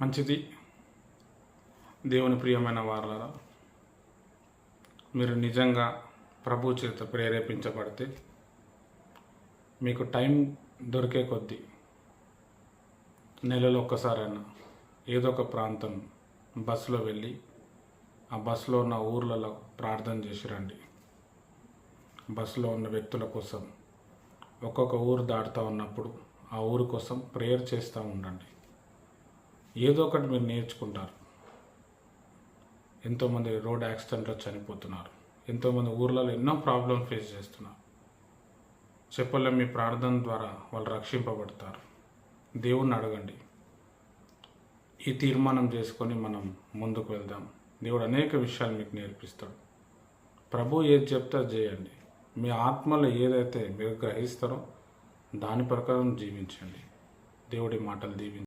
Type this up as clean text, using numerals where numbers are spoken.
మంచిది. దేవుని ప్రియమైన వారలారా, మీరు నిజంగా ప్రభు చేత ప్రేరేపించబడితే మీకు టైం దొరికే కొద్దీ నెలలో ఒక్కసారైనా ఏదో ఒక ప్రాంతం బస్సులో వెళ్ళి ఆ బస్సులో ఉన్న ఊర్లలో ప్రార్థన చేసి రండి. బస్సులో ఉన్న వ్యక్తుల కోసం ఒక్కొక్క ఊరు దాటుతూ ఉన్నప్పుడు ఆ ఊరు కోసం ప్రేయర్ చేస్తూ ఉండండి. ఏదో ఒకటి మీరు నేర్చుకుంటారు. ఎంతోమంది రోడ్ యాక్సిడెంట్లో చనిపోతున్నారు. ఎంతోమంది ఊర్లలో ఎన్నో ప్రాబ్లమ్ ఫేస్ చేస్తున్నారు. చెప్పలే మీ ప్రార్థన ద్వారా వాళ్ళు రక్షింపబడతారు. దేవుణ్ణి అడగండి. ఈ తీర్మానం చేసుకొని మనం ముందుకు వెళ్దాం. దేవుడు అనేక విషయాలు మీకు నేర్పిస్తాడు. ప్రభు ఏది చెప్తే అది చేయండి. మీ ఆత్మలో ఏదైతే మీరు గ్రహిస్తారో దాని ప్రకారం జీవించండి. దేవుడి మాటలు దీవించండి.